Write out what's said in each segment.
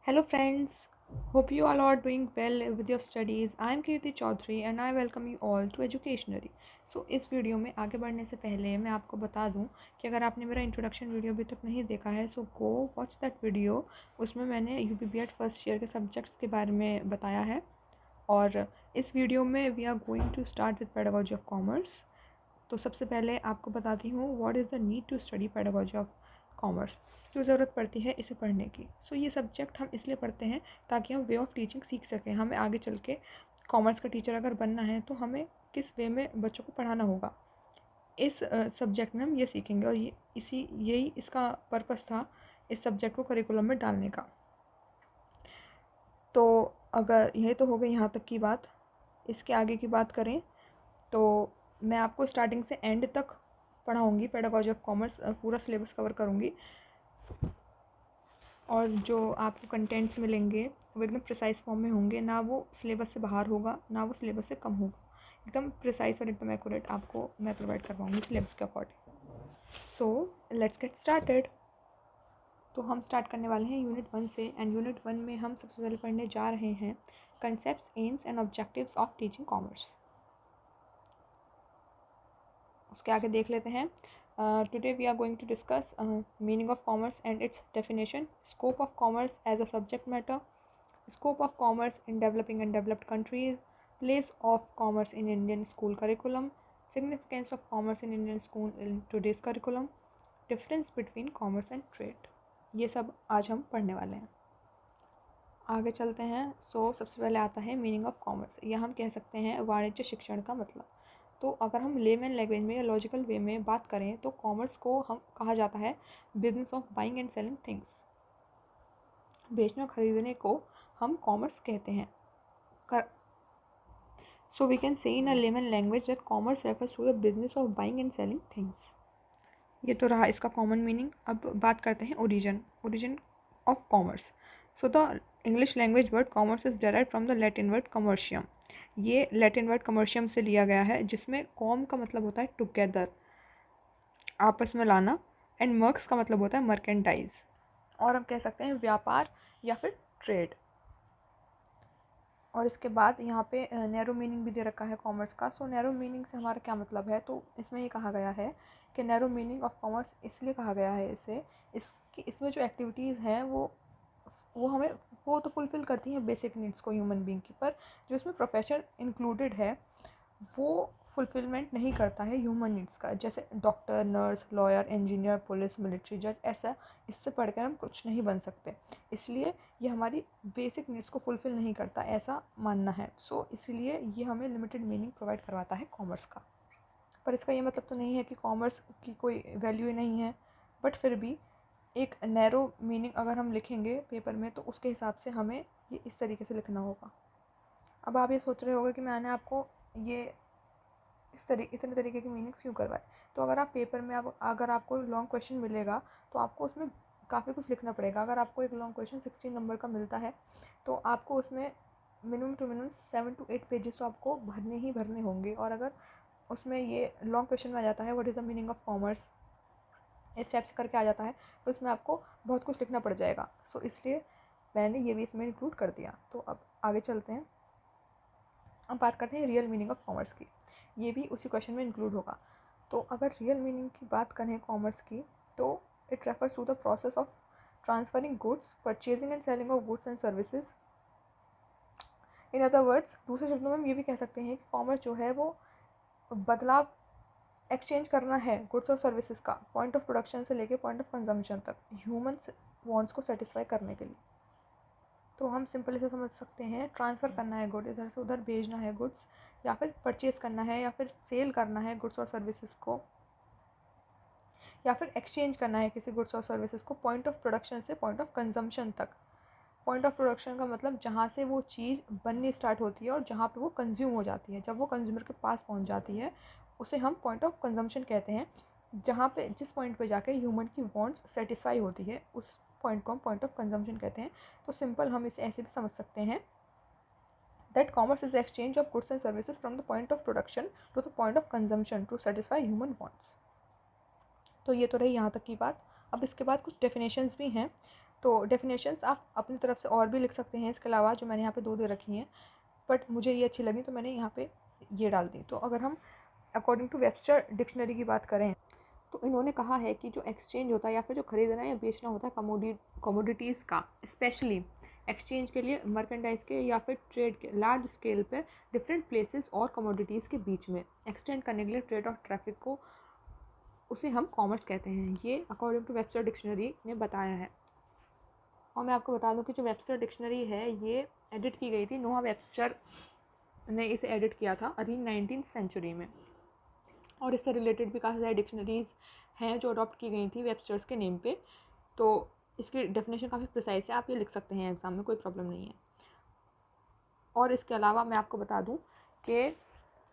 Hello friends, hope you all are doing well with your studies. I am Kirti Chaudhary and I welcome you all to Educationary. इस video में आगे बढ़ने से पहले मैं आपको बता दूं कि अगर आपने मेरा इंट्रोडक्शन वीडियो अभी तक नहीं देखा है गो वॉच दैट वीडियो। उसमें मैंने UPBED फर्स्ट ईयर के सब्जेक्ट्स के बारे में बताया है और इस वीडियो में we are going to start with pedagogy of commerce. तो सबसे पहले आपको बताती हूँ what is the need to study pedagogy of commerce. क्यों ज़रूरत पड़ती है इसे पढ़ने की। ये सब्जेक्ट हम इसलिए पढ़ते हैं ताकि हम वे ऑफ टीचिंग सीख सकें। हमें आगे चल के कॉमर्स का टीचर अगर बनना है तो हमें किस वे में बच्चों को पढ़ाना होगा, इस सब्जेक्ट में हम ये सीखेंगे और यही इसका पर्पस था इस सब्जेक्ट को करिकुलम में डालने का। तो अगर यह तो हो गई यहाँ तक की बात, इसके आगे की बात करें तो मैं आपको स्टार्टिंग से एंड तक पढ़ाऊँगी पेडागोजी ऑफ कॉमर्स, पूरा सिलेबस कवर करूँगी और जो आपको कंटेंट्स मिलेंगे वो एकदम प्रिसाइज फॉर्म में होंगे, ना वो सिलेबस से बाहर होगा ना वो सिलेबस से कम होगा, एकदम प्रिसाइज और एकदम एक्यूरेट आपको मैं प्रोवाइड कर पाऊँगी सिलेबस के according. So let's get started. तो हम स्टार्ट करने वाले हैं यूनिट 1 से एंड यूनिट 1 में हम सबसे पहले पढ़ने जा रहे हैं concepts, AIIMS and objectives of teaching commerce. उसके आगे देख लेते हैं। Today we are going to discuss meaning of commerce and its definition, scope of commerce as a subject matter, scope of commerce in developing and developed countries, place of commerce in Indian school curriculum, significance of commerce in Indian school in today's curriculum, difference between commerce and trade। ये सब आज हम पढ़ने वाले हैं। आगे चलते हैं। सबसे पहले आता है मीनिंग ऑफ कॉमर्स, या हम कह सकते हैं वाणिज्य शिक्षण का मतलब। तो अगर हम लेमन लैंग्वेज में या लॉजिकल वे में बात करें तो कॉमर्स को हम कहा जाता है business of buying and selling things. बेचने और खरीदने को हम कॉमर्स कहते हैं। सो we can say in a layman language that commerce refers to the business of buying and selling things. ये तो रहा इसका कॉमन मीनिंग। अब बात करते हैं origin of commerce. The English language word commerce is derived from the Latin word commercium. ये Latin word कमर्शियम से लिया गया है, जिसमें कॉम का मतलब होता है टुगेदर, आपस में लाना, एंड मर्क्स का मतलब होता है मर्केंटाइज, और हम कह सकते हैं व्यापार या फिर ट्रेड। और इसके बाद यहाँ पे नैरो मीनिंग भी दे रखा है कॉमर्स का। नैरो मीनिंग से हमारा क्या मतलब है, तो इसमें ये कहा गया है कि नैरो मीनिंग ऑफ कॉमर्स इसलिए कहा गया है इसे, इसमें जो एक्टिविटीज़ हैं वो हमें वो तो फुलफ़िल करती हैं बेसिक नीड्स को ह्यूमन बीइंग की, पर जो इसमें प्रोफेशन इंक्लूडेड है वो फुलफिलमेंट नहीं करता है ह्यूमन नीड्स का। जैसे doctor, nurse, lawyer, engineer, police, military, जज, ऐसा इससे पढ़कर हम कुछ नहीं बन सकते, इसलिए ये हमारी बेसिक नीड्स को फुलफ़िल नहीं करता, ऐसा मानना है। इसलिए ये हमें लिमिटेड मीनिंग प्रोवाइड करवाता है कॉमर्स का। पर इसका ये मतलब तो नहीं है कि कॉमर्स की कोई वैल्यू ही नहीं है, बट फिर भी एक नैरो मीनिंग अगर हम लिखेंगे पेपर में तो उसके हिसाब से हमें ये इस तरीके से लिखना होगा। अब आप ये सोच रहे होंगे कि मैंने आपको ये इतने तरीके की मीनिंग्स क्यों करवाए। तो अगर आप पेपर में अगर आपको लॉन्ग क्वेश्चन मिलेगा तो आपको उसमें काफ़ी कुछ लिखना पड़ेगा। अगर आपको एक लॉन्ग क्वेश्चन 16 नंबर का मिलता है तो आपको उसमें minimum to minimum 7 to 8 pages तो आपको भरने ही भरने होंगे। और अगर उसमें ये लॉन्ग क्वेश्चन में आ जाता है what is the meaning of commerce, इस टाइप से करके आ जाता है, तो इसमें आपको बहुत कुछ लिखना पड़ जाएगा। इसलिए मैंने ये भी इसमें इंक्लूड कर दिया। तो अब आगे चलते हैं। अब बात करते हैं रियल मीनिंग ऑफ कॉमर्स की, ये भी उसी क्वेश्चन में इंक्लूड होगा। तो अगर रियल मीनिंग की बात करें कॉमर्स की तो it refers to the process of transferring goods, purchasing and selling of goods and services. In other words, दूसरे शब्दों में हम ये भी कह सकते हैं कि कॉमर्स जो है वो बदलाव, एक्सचेंज करना है गुड्स और सर्विसेज का, पॉइंट ऑफ प्रोडक्शन से लेके पॉइंट ऑफ कंजम्पशन तक, ह्यूमन वांट्स को सेटिस्फाई करने के लिए। तो हम सिंपल इसे समझ सकते हैं, ट्रांसफ़र करना है गुड, इधर से उधर भेजना है गुड्स, या फिर परचेज़ करना है, या फिर सेल करना है गुड्स और सर्विसेज को, या फिर एक्सचेंज करना है किसी गुड्स और सर्विसेज को पॉइंट ऑफ प्रोडक्शन से पॉइंट ऑफ कंजम्पशन तक। पॉइंट ऑफ प्रोडक्शन का मतलब जहाँ से वो चीज़ बननी स्टार्ट होती है और जहाँ पे वो कंज्यूम हो जाती है, जब वो कंज्यूमर के पास पहुँच जाती है उसे हम पॉइंट ऑफ कंजम्पशन कहते हैं। जहाँ पे जिस पॉइंट पे जाके ह्यूमन की वांट्स सेटिस्फाई होती है उस पॉइंट को हम पॉइंट ऑफ कंजम्पशन कहते हैं। तो सिंपल हम इसे ऐसे भी समझ सकते हैं that commerce is the exchange of goods and services from the point of production to the point of consumption to satisfy human wants। तो ये तो रही यहाँ तक की बात। अब इसके बाद कुछ डेफिनेशंस भी हैं। तो डेफिनेशंस आप अपनी तरफ से और भी लिख सकते हैं इसके अलावा, जो मैंने यहाँ पे 2 दे रखी हैं, बट मुझे ये अच्छी लगी तो मैंने यहाँ पे ये डाल दी। तो अगर हम अकॉर्डिंग टू वेबस्टर डिक्शनरी की बात करें तो इन्होंने कहा है कि जो एक्सचेंज होता है या फिर जो खरीदना या बेचना होता है कमोडिटीज़ का, स्पेशली एक्सचेंज के लिए मर्केंडाइज के या फिर ट्रेड के लार्ज स्केल पर डिफरेंट प्लेसेस और कमोडिटीज़ के बीच में एक्सटेंड करने के लिए ट्रेड और ट्रैफिक को, उसे हम कॉमर्स कहते हैं। ये अकॉर्डिंग टू वेबस्टर डिक्शनरी ने बताया है। और मैं आपको बता दूं कि जो वेबस्टर डिक्शनरी है ये एडिट की गई थी, नोआ वेबस्टर ने इसे एडिट किया था अर्ली 19th सेंचुरी में। और इससे रिलेटेड भी काफ़ी सारी डिक्शनरीज़ हैं जो अडॉप्ट की गई थी वेबस्टर्स के नेम पे। तो इसकी डेफिनेशन काफ़ी प्रिसाइज है, आप ये लिख सकते हैं एग्ज़ाम में, कोई प्रॉब्लम नहीं है। और इसके अलावा मैं आपको बता दूं कि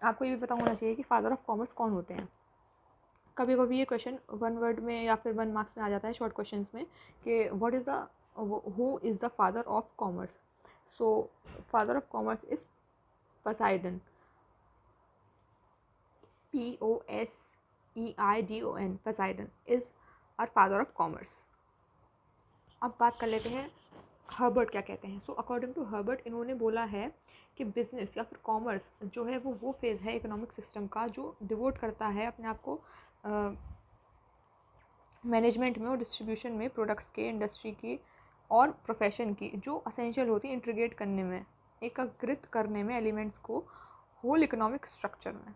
आपको ये भी पता होना चाहिए कि फादर ऑफ कॉमर्स कौन होते हैं। कभी कभी ये क्वेश्चन 1 वर्ड में या फिर 1 मार्क्स में आ जाता है शॉर्ट क्वेश्चन में कि what is the who is the father of commerce. So father of commerce is Poseidon, Poseidon, Poseidon is our father of commerce. अब बात कर लेते हैं हर्बर्ट क्या कहते हैं। सो अकॉर्डिंग टू हर्बर्ट इन्होंने बोला है कि बिजनेस या फिर कॉमर्स जो है वो फेज़ है इकोनॉमिक सिस्टम का जो डिवोट करता है अपने आप को मैनेजमेंट में और डिस्ट्रीब्यूशन में, प्रोडक्ट्स के, इंडस्ट्री की और प्रोफेशन की जो असेंशियल होती है इंटीग्रेट करने में, एकीकृत करने में एलिमेंट्स को होल इकोनॉमिक स्ट्रक्चर में।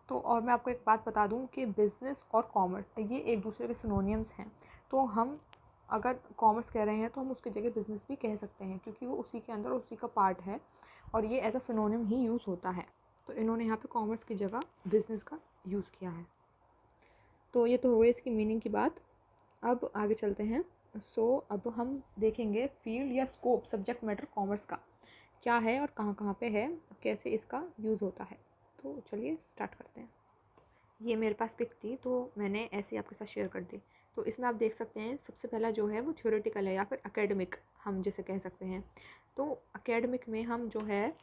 तो और मैं आपको एक बात बता दूं कि बिज़नेस और कॉमर्स ये एक दूसरे के सिनोनियम्स हैं। तो हम अगर कॉमर्स कह रहे हैं तो हम उसकी जगह बिज़नेस भी कह सकते हैं क्योंकि वो उसी के अंदर उसी का पार्ट है और ये एज अ सिनोनिम ही यूज़ होता है। तो इन्होंने यहाँ पे कॉमर्स की जगह बिज़नेस का यूज़ किया है। तो ये तो हो गई इसकी मीनिंग की बात। अब आगे चलते हैं। अब हम देखेंगे फील्ड या स्कोप सब्जेक्ट मैटर कॉमर्स का क्या है और कहाँ कहाँ पे है, कैसे इसका यूज़ होता है। तो चलिए स्टार्ट करते हैं। ये मेरे पास पिक थी तो मैंने ऐसे आपके साथ शेयर कर दी। तो इसमें आप देख सकते हैं सबसे पहला जो है वो थ्योरेटिकल है या फिर एकेडमिक हम जिसे कह सकते हैं। तो एकेडमिक में हम जो है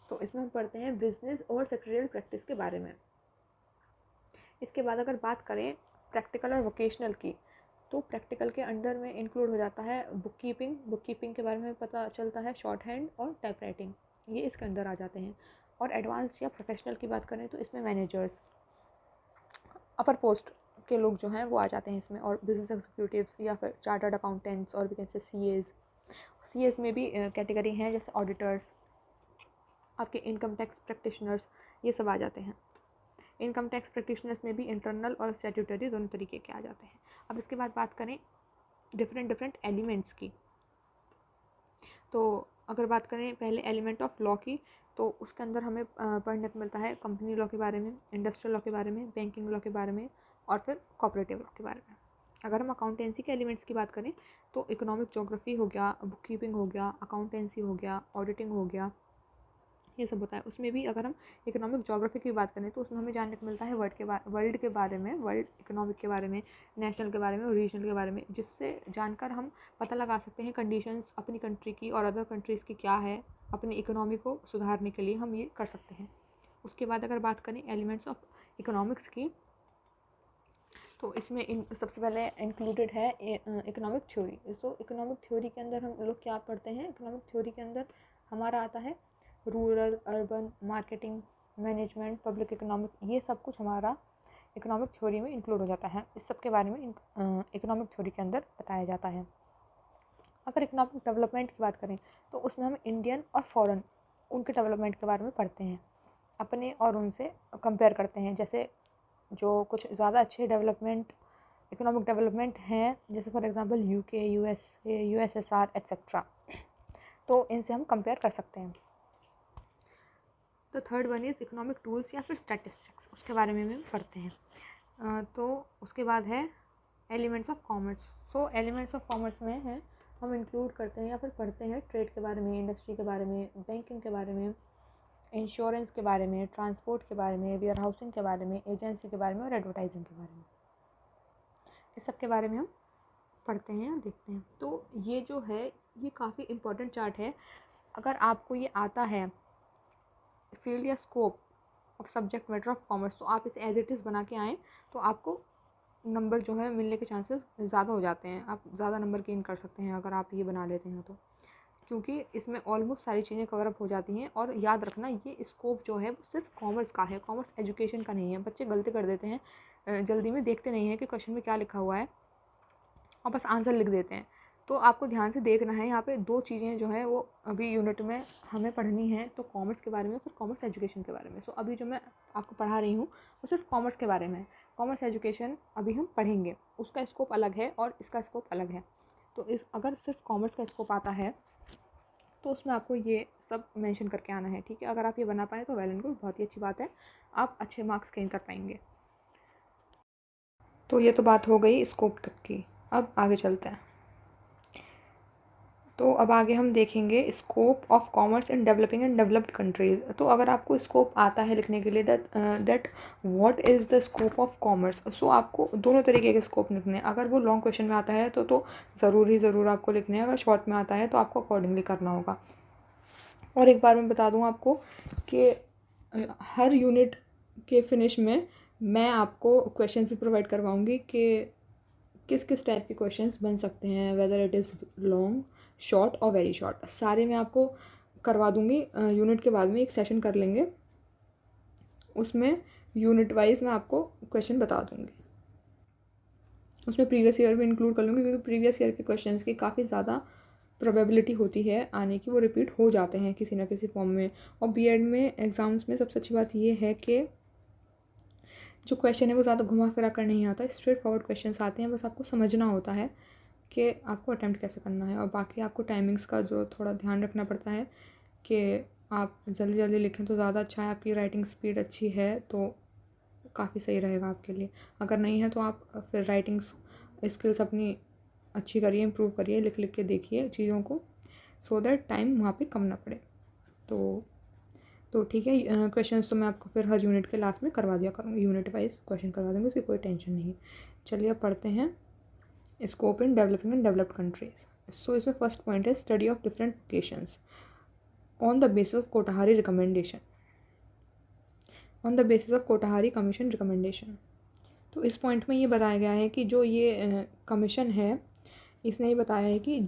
तो इसमें हम पढ़ते हैं बिजनेस और सेक्रेटरियल प्रैक्टिस के बारे में। इसके बाद अगर बात करें प्रैक्टिकल और वोकेशनल की, तो प्रैक्टिकल के अंडर में इंक्लूड हो जाता है बुक कीपिंग के बारे में पता चलता है, शॉर्ट हैंड और टाइप राइटिंग, ये इसके अंदर आ जाते हैं। और एडवांस या प्रोफेशनल की बात करें तो इसमें मैनेजर्स, अपर पोस्ट के लोग जो हैं वो आ जाते हैं इसमें, और बिजनेस एग्जीक्यूटिव्स या फिर चार्टर्ड अकाउंटेंट्स और भी कैसे सीएज में भी कैटेगरी हैं जैसे ऑडिटर्स, आपके इनकम टैक्स प्रैक्टिशनर्स, ये सब आ जाते हैं। इनकम टैक्स प्रैक्टिशनर्स में भी इंटरनल और स्टैट्यूटरी दोनों तरीके के आ जाते हैं। अब इसके बाद बात करें डिफरेंट एलिमेंट्स की, तो अगर बात करें पहले एलिमेंट ऑफ लॉ की, तो उसके अंदर हमें पढ़ने को मिलता है कंपनी लॉ के बारे में, इंडस्ट्रियल लॉ के बारे में, बैंकिंग लॉ के बारे में और फिर कॉपरेटिव लॉ के बारे में। अगर हम अकाउंटेंसी के एलिमेंट्स की बात करें तो इकोनॉमिक ज्योग्राफी हो गया, बुक कीपिंग हो गया, अकाउंटेंसी हो गया, ऑडिटिंग हो गया, ये सब होता है। उसमें भी अगर हम इकोनॉमिक ज्योग्राफी की बात करें तो उसमें हमें जानने को मिलता है वर्ल्ड के बारे में, वर्ल्ड इकोनॉमिक के बारे में, नेशनल के बारे में और रीजनल के बारे में, जिससे जानकर हम पता लगा सकते हैं कंडीशंस अपनी कंट्री की और अदर कंट्रीज़ की क्या है, अपनी इकोनॉमी को सुधारने के लिए हम ये कर सकते हैं। उसके बाद अगर बात करें एलिमेंट्स ऑफ इकोनॉमिक्स की, तो इसमें सबसे पहले इंक्लूडेड है इकोनॉमिक थ्योरी। तो इकोनॉमिक थ्योरी के अंदर हम लोग क्या पढ़ते हैं, इकोनॉमिक थ्योरी के अंदर हमारा आता है rural, urban, marketing, management, public economic, ये सब कुछ हमारा इकोनॉमिक थ्योरी में इंक्लूड हो जाता है। इस सब के बारे में इकोनॉमिक थ्योरी के अंदर बताया जाता है। अगर इकोनॉमिक डेवलपमेंट की बात करें तो उसमें हम इंडियन और फॉरेन उनके डेवलपमेंट के बारे में पढ़ते हैं, अपने और उनसे कंपेयर करते हैं। जैसे जो कुछ ज़्यादा अच्छे इकोनॉमिक डेवलपमेंट हैं, जैसे for example UK, USA, USSR etcetera, तो इनसे हम कंपेयर कर सकते हैं। तो third one is economic tools या फिर स्टैटिस्टिक्स, उसके बारे में भी पढ़ते हैं। तो उसके बाद है elements of commerce. So elements of commerce में है हम इंक्लूड करते हैं या फिर पढ़ते हैं ट्रेड के बारे में, इंडस्ट्री के बारे में, बैंकिंग के बारे में, इंश्योरेंस के बारे में, ट्रांसपोर्ट के बारे में, वेयर हाउसिंग के बारे में, एजेंसी के बारे में और एडवर्टाइजिंग के बारे में, इस सब के बारे में हम पढ़ते हैं, देखते हैं। तो ये जो है ये काफ़ी इम्पोर्टेंट चार्ट है। अगर आपको ये आता है फील्ड या scope of subject matter of commerce, तो आप इसे एज इट इज़ बना के आएँ तो आपको नंबर जो है मिलने के चांसेस ज़्यादा हो जाते हैं, आप ज़्यादा नंबर गेन कर सकते हैं अगर आप ये बना लेते हैं तो, क्योंकि इसमें ऑलमोस्ट सारी चीज़ें कवर अप हो जाती हैं। और याद रखना ये स्कोप जो है वो सिर्फ कॉमर्स का है, कॉमर्स एजुकेशन का नहीं है। बच्चे गलती कर देते हैं, जल्दी में देखते नहीं हैं कि क्वेश्चन में क्या लिखा हुआ है और बस आंसर लिख देते हैं। तो आपको ध्यान से देखना है, यहाँ पे 2 चीज़ें जो हैं वो अभी यूनिट में हमें पढ़नी है, तो कॉमर्स के बारे में, फिर कॉमर्स एजुकेशन के बारे में। सो अभी जो मैं आपको पढ़ा रही हूँ वो सिर्फ कॉमर्स के बारे में है। कॉमर्स एजुकेशन अभी हम पढ़ेंगे, उसका स्कोप अलग है और इसका स्कोप अलग है। तो इस अगर सिर्फ कॉमर्स का स्कोप आता है तो उसमें आपको ये सब मेंशन करके आना है, ठीक है। अगर आप ये बना पाएँ तो वेल एंड गुड, बहुत ही अच्छी बात है, आप अच्छे मार्क्स गेन कर पाएंगे। तो ये तो बात हो गई स्कोप तक की। अब आगे चलते हैं। तो अब आगे हम देखेंगे scope of commerce in developing and developed countries. तो अगर आपको स्कोप आता है लिखने के लिए that what is the scope of commerce, so आपको दोनों तरीके के स्कोप लिखने हैं। अगर वो लॉन्ग क्वेश्चन में आता है तो ज़रूर आपको लिखने हैं, अगर शॉर्ट में आता है तो आपको अकॉर्डिंगली करना होगा। और एक बार मैं बता दूँ आपको कि हर यूनिट के फिनिश में मैं आपको क्वेश्चन भी प्रोवाइड करवाऊँगी कि किस किस टाइप के क्वेश्चंस बन सकते हैं, whether it is long, short और वेरी शॉर्ट, सारे मैं आपको करवा दूँगी। यूनिट के बाद में एक सेशन कर लेंगे, उसमें यूनिट वाइज मैं आपको क्वेश्चन बता दूँगी। उसमें प्रीवियस ईयर भी इंक्लूड कर लूँगी, क्योंकि प्रीवियस ईयर के क्वेश्चंस की काफ़ी ज़्यादा प्रोबेबिलिटी होती है आने की, वो रिपीट हो जाते हैं किसी ना किसी फॉर्म में। और बीएड में एग्ज़ाम्स में सबसे अच्छी बात ये है कि जो क्वेश्चन है वो ज़्यादा घुमा फिरा कर नहीं आता, स्ट्रेट फॉरवर्ड क्वेश्चंस आते हैं, बस आपको समझना होता है कि आपको अटैम्प्ट कैसे करना है। और बाकी आपको टाइमिंग्स का जो थोड़ा ध्यान रखना पड़ता है कि आप जल्दी जल्दी लिखें तो ज़्यादा अच्छा है, आपकी राइटिंग स्पीड अच्छी है तो काफ़ी सही रहेगा आपके लिए। अगर नहीं है तो आप फिर राइटिंग स्किल्स अपनी अच्छी करिए, इम्प्रूव करिए, लिख लिख के देखिए चीज़ों को, सो दैट टाइम वहाँ पे कम ना पड़े। तो ठीक है, क्वेश्चंस तो मैं आपको फिर हर यूनिट के लास्ट में करवा दिया करूँगी, यूनिट वाइज क्वेश्चन करवा देंगे, उसकी कोई टेंशन नहीं है। चलिए अब पढ़ते हैं scope in developing and developed countries. So इसमें फर्स्ट पॉइंट है study of different locations on the basis of Kothari recommendation, on the basis of Kothari commission recommendation. तो इस पॉइंट में ये बताया गया है कि जो ये कमीशन है, इसने ये बताया है कि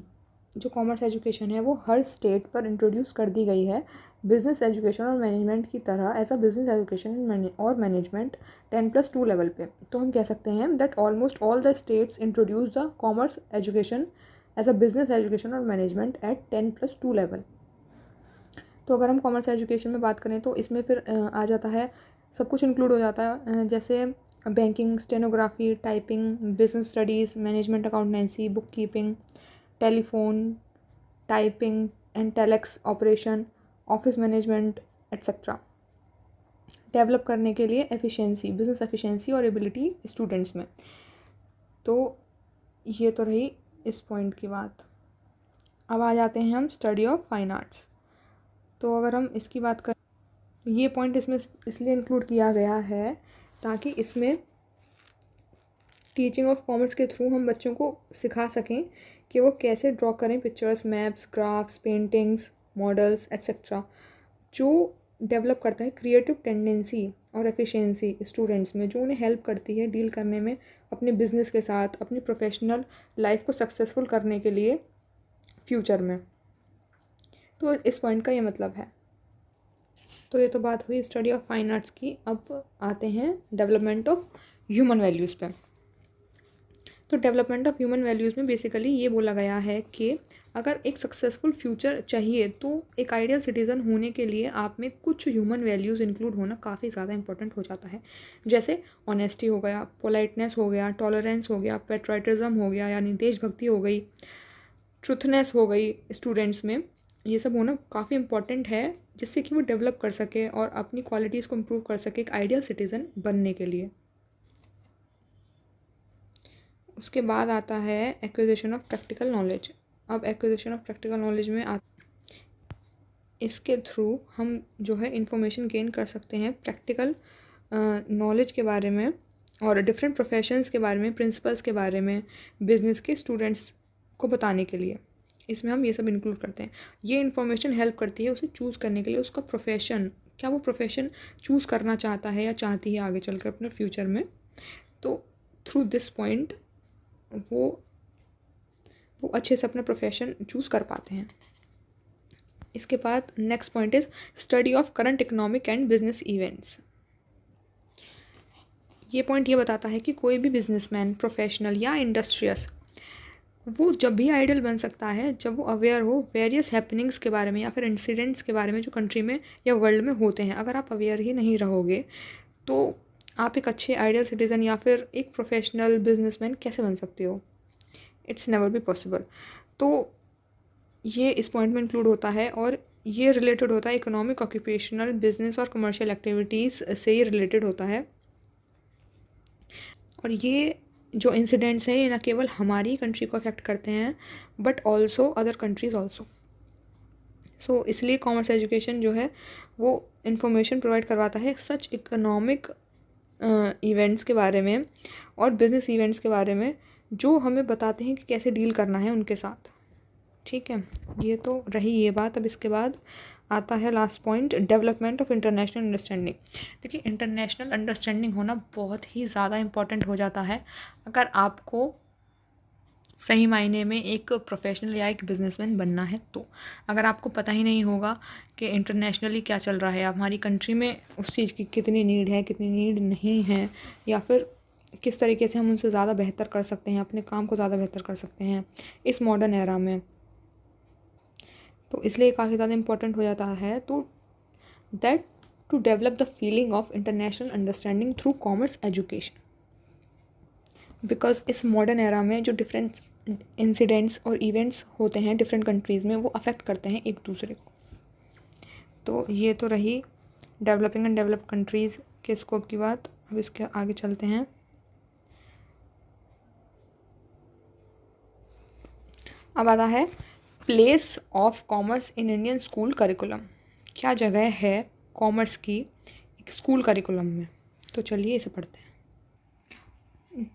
जो कॉमर्स एजुकेशन है वो हर स्टेट पर इंट्रोड्यूस कर दी गई है बिज़नेस एजुकेशन और मैनेजमेंट की तरह, एज अ बिज़नेस एजुकेशन और मैनेजमेंट 10+2 लेवल पे। तो हम कह सकते हैं that almost all the states introduce the commerce education as a business education और मैनेजमेंट एट 10+2 लेवल। तो अगर हम कॉमर्स एजुकेशन में बात करें तो इसमें फिर आ जाता है, सब कुछ इंक्लूड हो जाता है, जैसे banking, stenography, typing, business studies, management accountancy, book keeping, telephone, typing and telex operation, office management etcetera. Develop करने के लिए एफिशिएंसी, बिजनेस एफिशिएंसी और एबिलिटी स्टूडेंट्स में। तो ये तो रही इस पॉइंट की बात। अब आ जाते हैं हम स्टडी ऑफ फाइन आर्ट्स। तो अगर हम इसकी बात करें तो ये पॉइंट इसमें इसलिए इंक्लूड किया गया है ताकि इसमें टीचिंग ऑफ कॉमर्स के थ्रू हम बच्चों को सिखा सकें कि वो कैसे ड्रॉ करें pictures, maps, graphs, paintings, models etcetera, जो डेवलप करता है क्रिएटिव टेंडेंसी और एफिशिएंसी स्टूडेंट्स में, जो उन्हें हेल्प करती है डील करने में अपने बिजनेस के साथ, अपनी प्रोफेशनल लाइफ को सक्सेसफुल करने के लिए फ्यूचर में। तो इस पॉइंट का ये मतलब है। तो ये तो बात हुई स्टडी ऑफ फाइन आर्ट्स की। अब आते हैं डेवलपमेंट ऑफ ह्यूमन वैल्यूज़ पे। तो डेवलपमेंट ऑफ ह्यूमन वैल्यूज़ में बेसिकली ये बोला गया है कि अगर एक सक्सेसफुल फ्यूचर चाहिए तो एक आइडियल सिटीज़न होने के लिए आप में कुछ ह्यूमन वैल्यूज़ इंक्लूड होना काफ़ी ज़्यादा इंपॉर्टेंट हो जाता है। जैसे ऑनेस्टी हो गया, पोलाइटनेस हो गया, टॉलरेंस हो गया, पेट्राइटिज्म हो गया यानी देशभक्ति हो गई, ट्रुथनेस हो गई स्टूडेंट्स में। ये सब होना काफ़ी इंपॉर्टेंट है जिससे कि वो डेवलप कर सके और अपनी क्वालिटीज़ को इम्प्रूव कर सके एक आइडियल सिटीज़न बनने के लिए। उसके बाद आता है एक्विजिशन ऑफ प्रैक्टिकल नॉलेज। अब एक्विजिशन ऑफ प्रैक्टिकल नॉलेज में इसके थ्रू हम जो है इंफॉर्मेशन गेन कर सकते हैं प्रैक्टिकल नॉलेज के बारे में और डिफरेंट प्रोफेशंस के बारे में, प्रिंसिपल्स के बारे में, बिजनेस के स्टूडेंट्स को बताने के लिए। इसमें हम ये सब इंक्लूड करते हैं। ये इन्फॉर्मेशन हेल्प करती है उसे चूज़ करने के लिए, उसका प्रोफेशन, क्या वो प्रोफेशन चूज़ करना चाहता है या चाहती है आगे चलकर अपने फ्यूचर में। तो थ्रू दिस पॉइंट वो अच्छे से अपना प्रोफेशन चूज़ कर पाते हैं। इसके बाद next point is study of current economic and business events. ये पॉइंट ये बताता है कि कोई भी बिजनेसमैन, प्रोफेशनल या इंडस्ट्रियस वो जब भी आइडियल बन सकता है जब वो अवेयर हो वेरियस हैपनिंग्स के बारे में या फिर इंसिडेंट्स के बारे में जो कंट्री में या वर्ल्ड में होते हैं। अगर आप अवेयर ही नहीं रहोगे तो आप एक अच्छे आइडियल सिटीज़न या फिर एक प्रोफेशनल बिजनेसमैन कैसे बन सकते हो? It's never be possible. तो ये इस पॉइंट में इंक्लूड होता है और ये रिलेटेड होता है इकोनॉमिक, ऑक्यूपेशनल, बिजनेस और कमर्शियल एक्टिविटीज़ से ये रिलेटेड होता है। और ये जो इंसिडेंट्स हैं ये न केवल हमारी कंट्री को अफेक्ट करते हैं but also other countries also. So इसलिए कॉमर्स एजुकेशन जो है वो इंफॉर्मेशन प्रोवाइड करवाता है सच इकोनॉमिक इवेंट्स के बारे में और बिजनेस इवेंट्स के बारे में जो हमें बताते हैं कि कैसे डील करना है उनके साथ। ठीक है, ये तो रही ये बात। अब इसके बाद आता है last point, development of international understanding. देखिए, इंटरनेशनल अंडरस्टैंडिंग होना बहुत ही ज़्यादा इम्पॉर्टेंट हो जाता है अगर आपको सही मायने में एक प्रोफेशनल या एक बिजनेसमैन बनना है। तो अगर आपको पता ही नहीं होगा कि इंटरनेशनली क्या चल रहा है, हमारी कंट्री में उस चीज़ की कितनी नीड है, कितनी नीड नहीं है, या फिर किस तरीके से हम उनसे ज़्यादा बेहतर कर सकते हैं, अपने काम को ज़्यादा बेहतर कर सकते हैं इस मॉडर्न एरा में, तो इसलिए काफ़ी ज़्यादा इम्पोर्टेंट हो जाता है। तो that to develop the feeling of international understanding through commerce education, because इस मॉडर्न एरा में जो डिफरेंट इंसिडेंट्स और इवेंट्स होते हैं डिफरेंट कंट्रीज़ में वो अफेक्ट करते हैं एक दूसरे को। तो ये तो रही डेवलपिंग एंड डेवलप्ड कंट्रीज़ के स्कोप की बात। अब इसके आगे चलते हैं। अब आता है place of commerce in Indian school curriculum. क्या जगह है कॉमर्स की एक स्कूल करिकुलम में? तो चलिए इसे पढ़ते हैं।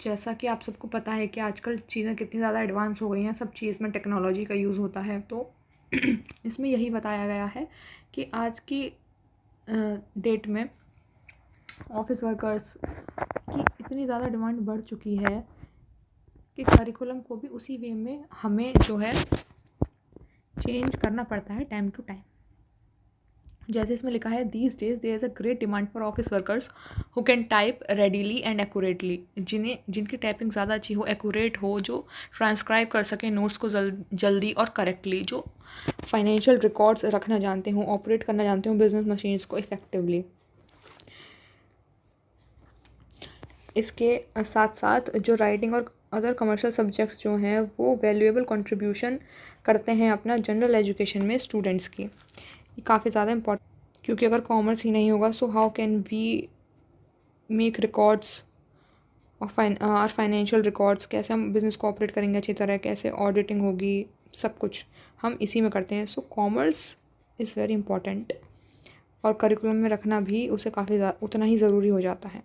जैसा कि आप सबको पता है कि आजकल चीज़ें कितनी ज़्यादा एडवांस हो गई हैं, सब चीज़ में टेक्नोलॉजी का यूज़ होता है। तो इसमें यही बताया गया है कि आज की डेट में ऑफिस वर्कर्स की इतनी ज़्यादा डिमांड बढ़ चुकी है कि करिकुलम को भी उसी वे में हमें जो है चेंज करना पड़ता है टाइम टू टाइम। जैसे इसमें लिखा है, these days there is a great demand for office workers who can type readily and accurately, जिनकी टाइपिंग ज़्यादा अच्छी हो, एक्यूरेट हो, जो ट्रांसक्राइब कर सकें नोट्स को जल्दी और करेक्टली, जो फाइनेंशियल रिकॉर्ड्स रखना जानते हों, ऑपरेट करना जानते हों बिजनेस मशीन्स को इफेक्टिवली। इसके साथ साथ जो राइटिंग और अदर कमर्शियल सब्जेक्ट्स जो हैं वो वैल्यूएबल कंट्रीब्यूशन करते हैं अपना जनरल एजुकेशन में स्टूडेंट्स की। ये काफ़ी ज़्यादा इम्पोर्टेंट, क्योंकि अगर कॉमर्स ही नहीं होगा so how can we make records और फाइनेंशियल रिकॉर्ड्स, कैसे हम बिज़नेस को ऑपरेट करेंगे अच्छी तरह, कैसे ऑडिटिंग होगी, सब कुछ हम इसी में करते हैं। सो कॉमर्स इज़ वेरी इंपॉर्टेंट और करिकुलम में रखना भी उसे काफ़ी उतना ही ज़रूरी हो जाता है।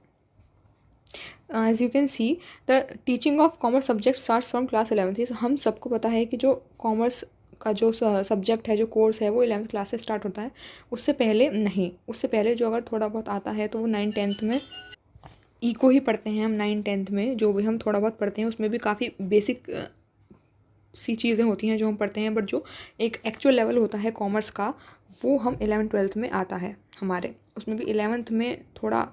As you can see the teaching of commerce subject starts from class 11th। हम सबको पता है कि जो कॉमर्स का जो सब्जेक्ट है, जो कोर्स है, वो 11th क्लास से स्टार्ट होता है। उससे पहले नहीं, उससे पहले जो अगर थोड़ा बहुत आता है तो वो 9th-10th में इको ही पढ़ते हैं हम। 9th-10th में जो भी हम थोड़ा बहुत पढ़ते हैं उसमें भी काफ़ी बेसिक सी चीज़ें होती हैं जो हम पढ़ते हैं, बट जो एक एक्चुअल लेवल होता है कॉमर्स का वो हम 11th-12th में आता है हमारे। उसमें भी 11th में थोड़ा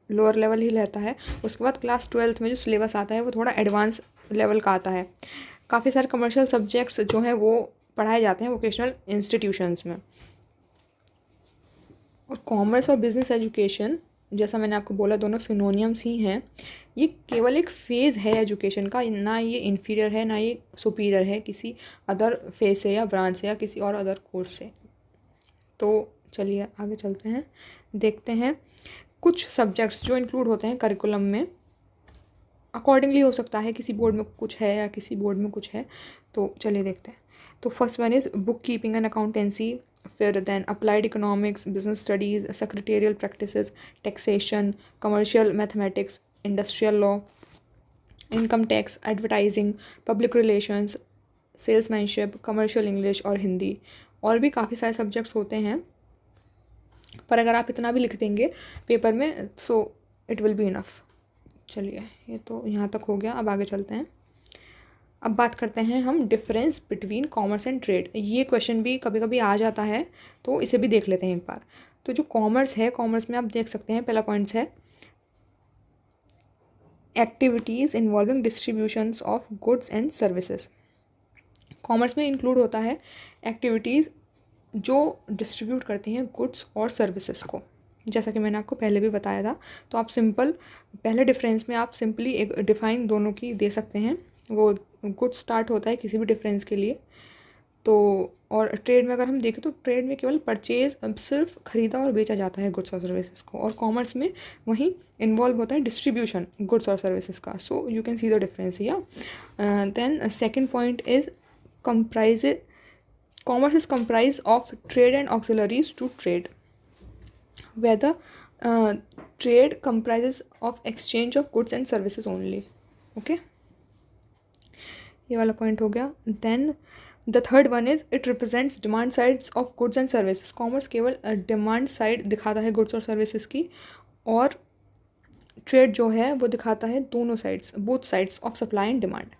लोअर लेवल ही रहता है। उसके बाद क्लास 12th में जो सिलेबस आता है वो थोड़ा एडवांस लेवल का आता है। काफ़ी सारे कमर्शियल सब्जेक्ट्स जो हैं वो पढ़ाए जाते हैं वोकेशनल इंस्टीट्यूशंस में। और कॉमर्स और बिजनेस एजुकेशन, जैसा मैंने आपको बोला, दोनों सिनोनियम्स ही हैं। ये केवल एक फ़ेज़ है एजुकेशन का, ना ये इन्फीरियर है ना ये सुपीरियर है किसी अदर फेज से या ब्रांच से या किसी और अदर कोर्स से। तो चलिए आगे चलते हैं, देखते हैं कुछ सब्जेक्ट्स जो इंक्लूड होते हैं करिकुलम में। अकॉर्डिंगली हो सकता है, किसी बोर्ड में कुछ है या किसी बोर्ड में कुछ है। तो चलिए देखते हैं। तो first one is book keeping and accountancy, फिर then applied economics, business studies, secretarial practices, taxation, commercial mathematics, industrial law, income tax, advertising, public relations, salesmanship, commercial English और हिंदी। और भी काफ़ी सारे सब्जेक्ट्स होते हैं, पर अगर आप इतना भी लिख देंगे पेपर में so it will be enough. चलिए ये तो यहाँ तक हो गया, अब आगे चलते हैं। अब बात करते हैं हम difference between commerce and trade. ये क्वेश्चन भी कभी कभी आ जाता है, तो इसे भी देख लेते हैं एक बार। तो जो कॉमर्स है, कॉमर्स में आप देख सकते हैं पहला पॉइंट्स है activities involving distributions of goods and services. Commerce में इंक्लूड होता है एक्टिविटीज़ जो डिस्ट्रीब्यूट करती हैं गुड्स और सर्विसेज को, जैसा कि मैंने आपको पहले भी बताया था। तो आप सिंपल पहले डिफरेंस में आप सिंपली एक डिफाइन दोनों की दे सकते हैं। वो गुड्स स्टार्ट होता है किसी भी डिफरेंस के लिए। तो और ट्रेड में अगर हम देखें तो ट्रेड में केवल परचेज सिर्फ खरीदा और बेचा जाता है गुड्स और सर्विसेज को, और कॉमर्स में वहीं इन्वॉल्व होता है डिस्ट्रीब्यूशन गुड्स और सर्विसेज का। So you can see the difference या then second point is comprise commerce is comprised of trade and auxiliaries to trade, where the trade comprises of exchange of goods and services only. Okay, ये वाला point हो गया। Then the third one is it represents demand sides of goods and services. Commerce केवल demand side दिखाता है goods और services की, और ट्रेड जो है वो दिखाता है दोनों sides, both sides of supply and demand.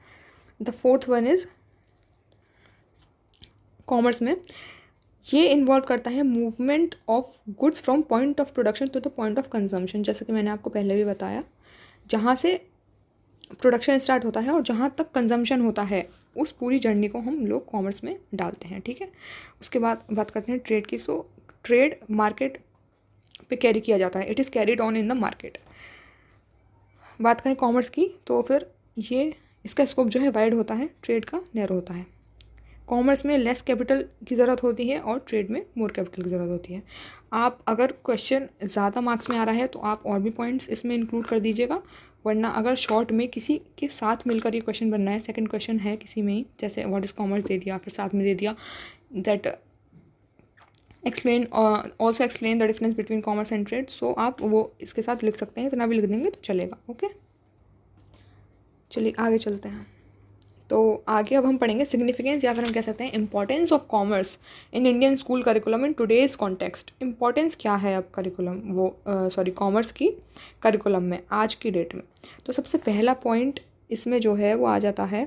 The fourth one is commerce में ये इन्वॉल्व करता है movement of goods from point of production to the point of consumption, जैसा कि मैंने आपको पहले भी बताया। जहाँ से प्रोडक्शन स्टार्ट होता है और जहाँ तक कंजम्पशन होता है, उस पूरी जर्नी को हम लोग कॉमर्स में डालते हैं। ठीक है, उसके बाद बात करते हैं ट्रेड की। सो ट्रेड मार्केट पे कैरी किया जाता है, it is carried on in the market. बात करें कॉमर्स की तो फिर ये इसका स्कोप जो है वाइड होता है, ट्रेड का नैरो होता है। कॉमर्स में लेस कैपिटल की ज़रूरत होती है और ट्रेड में मोर कैपिटल की ज़रूरत होती है। आप अगर क्वेश्चन ज़्यादा मार्क्स में आ रहा है तो आप और भी पॉइंट्स इसमें इंक्लूड कर दीजिएगा, वरना अगर शॉर्ट में किसी के साथ मिलकर ये क्वेश्चन बनना है, सेकंड क्वेश्चन है किसी में ही, जैसे व्हाट इज़ कॉमर्स दे दिया, फिर साथ में दे दिया that also explain the difference between commerce and trade. So आप वो इसके साथ लिख सकते हैं, इतना भी लिख देंगे तो चलेगा। ओके, चलिए आगे चलते हैं। तो आगे अब हम पढ़ेंगे सिग्निफिकेंस, या फिर हम कह सकते हैं importance of commerce in Indian school curriculum in today's context. Importance क्या है अब कॉमर्स की करिकुलम में आज की डेट में। तो सबसे पहला पॉइंट इसमें जो है वो आ जाता है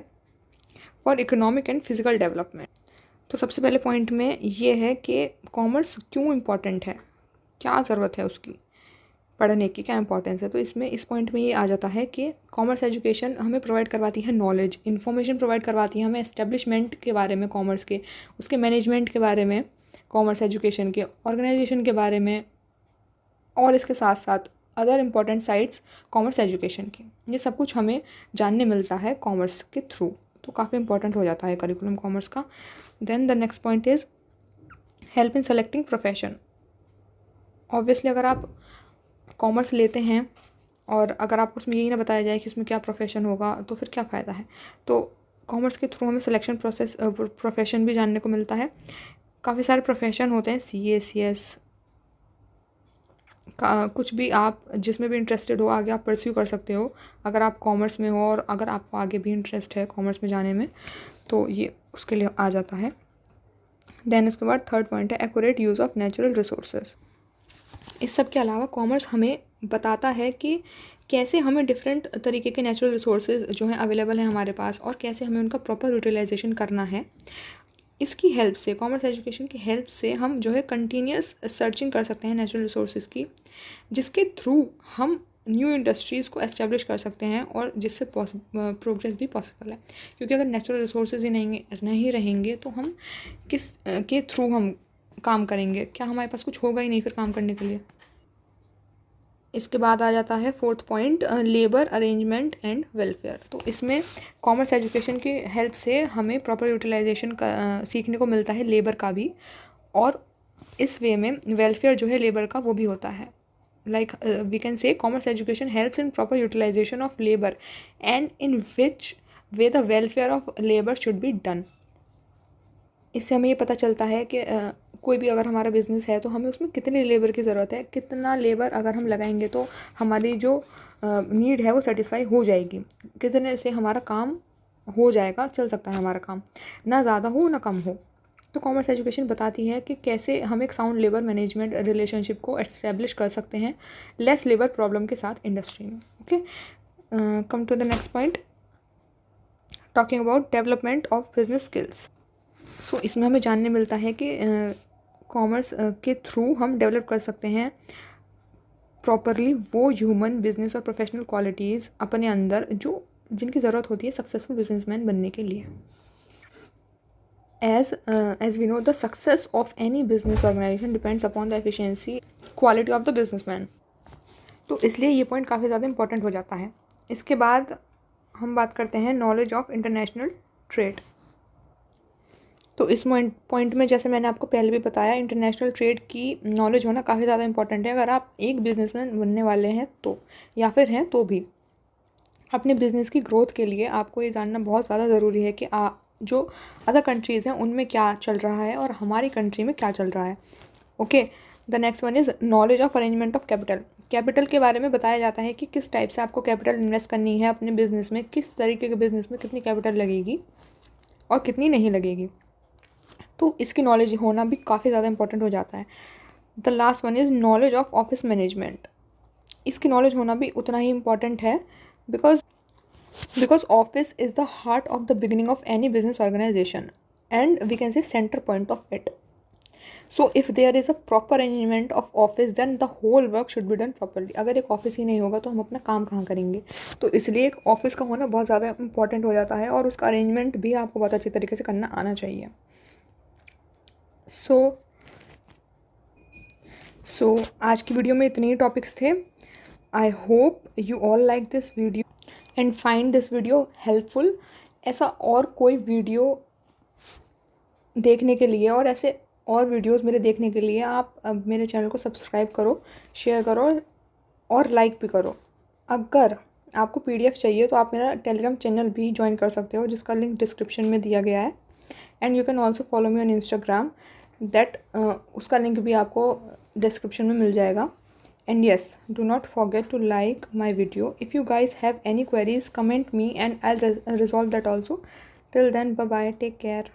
for economic and physical development. तो सबसे पहले पॉइंट में ये है कि कॉमर्स क्यों इम्पॉर्टेंट है, क्या ज़रूरत है उसकी पढ़ने की, क्या इंपॉर्टेंस है। तो इसमें इस पॉइंट में ये आ जाता है कि कॉमर्स एजुकेशन हमें प्रोवाइड करवाती है नॉलेज, इन्फॉर्मेशन प्रोवाइड करवाती है हमें एस्टेब्लिशमेंट के बारे में कॉमर्स के, उसके मैनेजमेंट के बारे में, कॉमर्स एजुकेशन के ऑर्गेनाइजेशन के बारे में, और इसके साथ साथ other important sites commerce education की। ये सब कुछ हमें जानने मिलता है कॉमर्स के थ्रू, तो काफ़ी इंपॉर्टेंट हो जाता है करिकुलम कॉमर्स का। Then the next point is help in selecting profession. Obviously अगर आप कॉमर्स लेते हैं और अगर आपको उसमें यही ना बताया जाए कि उसमें क्या प्रोफेशन होगा, तो फिर क्या फ़ायदा है। तो कॉमर्स के थ्रू हमें सिलेक्शन प्रोफेशन भी जानने को मिलता है। काफ़ी सारे प्रोफेशन होते हैं, CA CS का, कुछ भी आप जिसमें भी इंटरेस्टेड हो आगे आप परस्यू कर सकते हो अगर आप कॉमर्स में हो, और अगर आपको आगे भी इंटरेस्ट है कॉमर्स में जाने में तो ये उसके लिए आ जाता है। देन उसके बाद थर्ड पॉइंट है accurate use of natural resources. इस सब के अलावा कॉमर्स हमें बताता है कि कैसे हमें डिफरेंट तरीके के नेचुरल रिसोर्सेज जो हैं अवेलेबल हैं हमारे पास, और कैसे हमें उनका प्रॉपर यूटिलाइजेशन करना है। इसकी हेल्प से, कॉमर्स एजुकेशन की हेल्प से हम जो है कंटिन्यूस सर्चिंग कर सकते हैं नेचुरल रिसोर्सेज की, जिसके थ्रू हम न्यू इंडस्ट्रीज़ को एस्टेब्लिश कर सकते हैं, और जिससे प्रोग्रेस भी पॉसिबल है। क्योंकि अगर नेचुरल रिसोर्सेज ही नहीं रहेंगे तो हम किस के थ्रू हम काम करेंगे, क्या हमारे पास कुछ होगा ही नहीं फिर काम करने के लिए। इसके बाद आ जाता है fourth point labour arrangement and welfare. तो इसमें कॉमर्स एजुकेशन की हेल्प से हमें प्रॉपर यूटिलाइजेशन का सीखने को मिलता है लेबर का भी, और इस वे में वेलफेयर जो है लेबर का वो भी होता है। Like we can say commerce education helps in proper utilization of labour and in which way the welfare of labour should be done. इससे हमें ये पता चलता है कि कोई भी अगर हमारा बिज़नेस है तो हमें उसमें कितनी लेबर की ज़रूरत है, कितना लेबर अगर हम लगाएंगे तो हमारी जो नीड है वो सेटिस्फाई हो जाएगी, कितने से हमारा काम हो जाएगा, चल सकता है हमारा काम, ना ज़्यादा हो ना कम हो। तो कॉमर्स एजुकेशन बताती है कि कैसे हम एक साउंड लेबर मैनेजमेंट रिलेशनशिप को एस्टेब्लिश कर सकते हैं लेस लेबर प्रॉब्लम के साथ इंडस्ट्री में। Okay, come to the next point, talking about development of business skills. So इसमें हमें जानने मिलता है कि कॉमर्स के थ्रू हम डेवलप कर सकते हैं प्रॉपरली वो ह्यूमन, बिजनेस और प्रोफेशनल क्वालिटीज़ अपने अंदर जिनकी ज़रूरत होती है सक्सेसफुल बिजनेसमैन बनने के लिए। As we know, the success of any business organization depends upon the efficiency, quality of the businessman. तो इसलिए ये पॉइंट काफ़ी ज़्यादा इंपॉर्टेंट हो जाता है। इसके बाद हम बात करते हैं नॉलेज ऑफ इंटरनेशनल ट्रेड। तो इस पॉइंट में जैसे मैंने आपको पहले भी बताया, इंटरनेशनल ट्रेड की नॉलेज होना काफ़ी ज़्यादा इंपॉर्टेंट है अगर आप एक बिजनेसमैन बनने वाले हैं तो, या फिर हैं तो भी। अपने बिज़नेस की ग्रोथ के लिए आपको ये जानना बहुत ज़्यादा ज़रूरी है कि जो अदर कंट्रीज़ हैं उनमें क्या चल रहा है और हमारी कंट्री में क्या चल रहा है। Okay, the next one is knowledge of arrangement of capital. Capital के बारे में बताया जाता है कि किस टाइप से आपको कैपिटल इन्वेस्ट करनी है अपने बिज़नेस में, किस तरीके के बिज़नेस में कितनी कैपिटल लगेगी और कितनी नहीं लगेगी। तो इसकी नॉलेज होना भी काफ़ी ज़्यादा इंपॉर्टेंट हो जाता है। The last one is knowledge of office management. इसकी नॉलेज होना भी उतना ही इम्पॉर्टेंट है because office is the heart of the beginning of any business organization and we can say center point of it. So if there is a proper arrangement of office then the whole work should be done properly. अगर एक office ही नहीं होगा तो हम अपना काम कहाँ करेंगे। तो इसलिए एक ऑफिस का होना बहुत ज़्यादा इंपॉर्टेंट हो जाता है और उसका अरेंजमेंट भी आपको बहुत अच्छी तरीके से करना आना चाहिए। सो आज की वीडियो में इतने ही टॉपिक्स थे। I hope you all like this video and find this video helpful. ऐसा और कोई वीडियो देखने के लिए और ऐसे और वीडियोस मेरे देखने के लिए आप मेरे चैनल को सब्सक्राइब करो, शेयर करो और लाइक भी करो। अगर आपको PDF चाहिए तो आप मेरा टेलीग्राम चैनल भी ज्वाइन कर सकते हो जिसका लिंक डिस्क्रिप्शन में दिया गया है। And you can also follow me on Instagram, उसका लिंक भी आपको डिस्क्रिप्शन में मिल जाएगा। And yes, do not forget to like my video. If you guys have any queries, comment me and I'll resolve that also. Till then, bye bye, take care.